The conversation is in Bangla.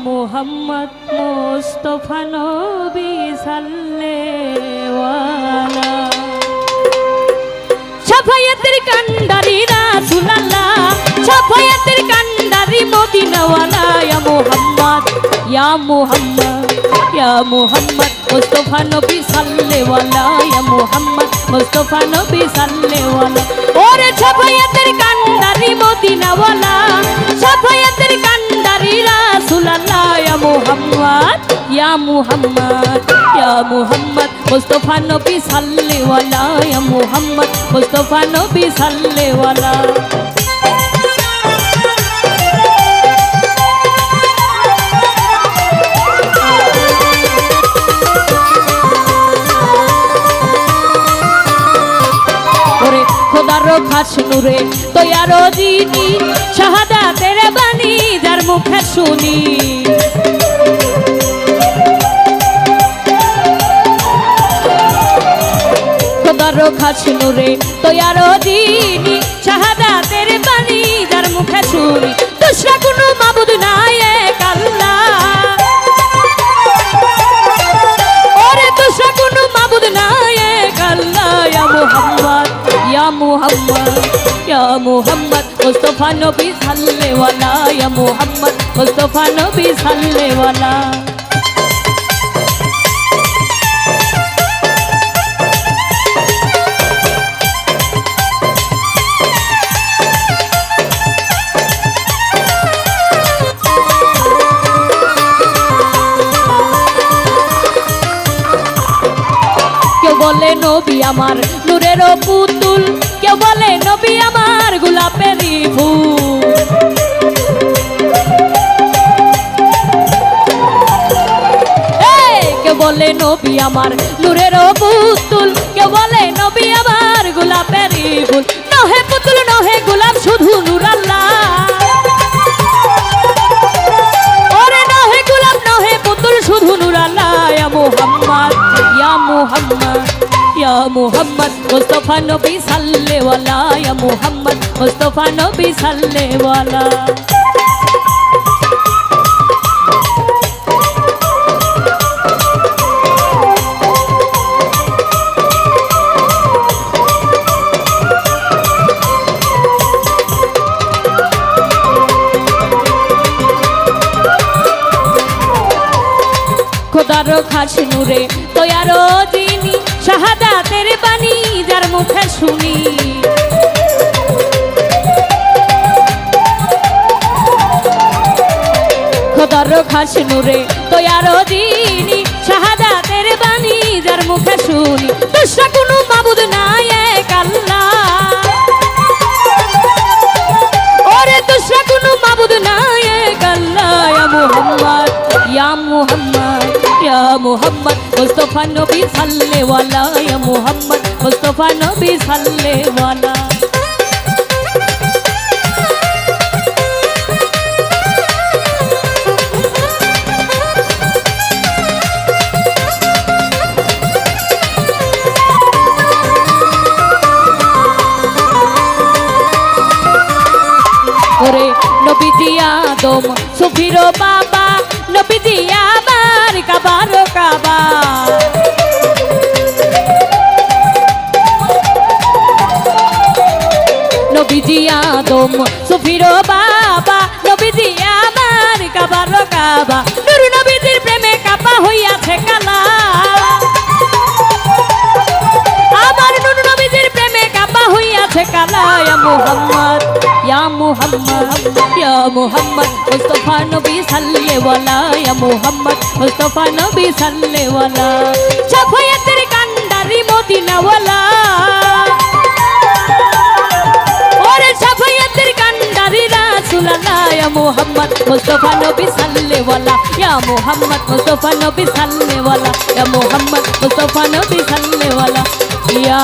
মোহাম্মদ মুস্তাফা নবী সাল্লেওয়ালা শাফায়াতের কান্ডারি রাসূলুল্লাহ শাফায়াতের কান্ডারি মদিনাওয়ালা ইয়া মুহাম্মদ ইয়া মুহাম্মদ ইয়া মুহাম্মদ মুস্তাফা নবী সাল্লেওয়ালা ইয়া মুহাম্মদ মুস্তাফা নবী সাল্লেওয়ালা ওরে শাফায়াতের কান্ডারি মদিনাওয়ালা শাফায়াতের কান্ডারি রাসূলুল্লাহ ইয়া মুহাম্মদ ইয়া মুহাম্মদ ইয়া মুহাম্মদ মুস্তাফা নবী সাল্লেওয়ালা ইয়া মুহাম্মদ মুস্তাফা নবী সাল্লেওয়ালা খোদার খাস নূরে তৈয়ার যিনি শাহাদাতের বাণী যার মুখে শুনি খোদার খাস নূরে তৈয়ার যিনি শাহাদাতের বাণী যার মুখে শুনি দুসরা কোনো মাবুদ নাই এক আল্লাহ ওরে দুসরা কোনো মাবুদ নাই এক আল্লাহ ইয়া মুহাম্মদ ইয়া মুহাম্মদ ইয়া মুহাম্মদ মুস্তাফা নবী সাল্লেওয়ালা ইয়া মুহাম্মদ মুস্তাফা নবী সাল্লেওয়ালা বলে নবী আমার নূরের পুতুল কেউ বলে নবী আমার গোলাপের ফুল কেউ বলে নবী আমার নূরের পুতুল কেউ বলে নবী আমার গোলাপের ফুল নহে পুতুল নহে গোলাপ শুধু নূর আল্লাহ ওরে নহে গোলাপ নহে পুতুল শুধু নূর আল্লাহ ইয়া মুহাম্মদ ইয়া মুহাম্মদ ইয়া মুহাম্মদ মুস্তাফা নবী সাল্লেওয়ালা ইয়া মুহাম্মদ মুস্তাফা নবী সাল্লেওয়ালা খোদার খাস নূরে তৈয়ার যিনি শাহাদাতের বাণী যার মুখে শুনি খোদার খাস নূরে তৈয়ার যিনি শাহাদাতের বাণী যার মুখে শুনি দুসরা কোনো মাবুদ নাই এক আল্লাহ ওরে দুসরা কোনো মাবুদ নাই এক আল্লাহ ইয়া মুহাম্মদ ইয়া মুহাম্মদ ইয়া মুহাম্মদ মুস্তাফা নবী সাল্লেওয়ালা ইয়া মুহাম্মদ মুস্তাফা নবী সাল্লেওয়ালা ওরে নবীজি আদম সুফির বাবা নবীজি আমার কাবার কাবা নবীজি আদম সুফির বাবা নবীজি আমার কাবার কাবা নূর নবীজির প্রেমে কাবা হইয়াছে কালা আমার নূর নবীজির প্রেমে কাবা হইয়াছে কালা ইয়া মুহাম্মদ ইয়া মুহাম্মদ ইয়া মুহাম্মদ মুস্তাফা নবী সাল্লেওয়ালা ইয়া মুহাম্মদ মুস্তাফা নবী সাল্লেওয়ালা শাফায়াতের কান্ডারি মদিনাওয়ালা ওরে শাফায়াতের কান্ডারি রাসূলুল্লাহ ইয়া মুহাম্মদ মুস্তাফা নবী সাল্লেওয়ালা ইয়া মুহাম্মদ মুস্তাফা নবী সাল্লেওয়ালা ইয়া মুহাম্মদ মুস্তাফা নবী সাল্লেওয়ালা ইয়া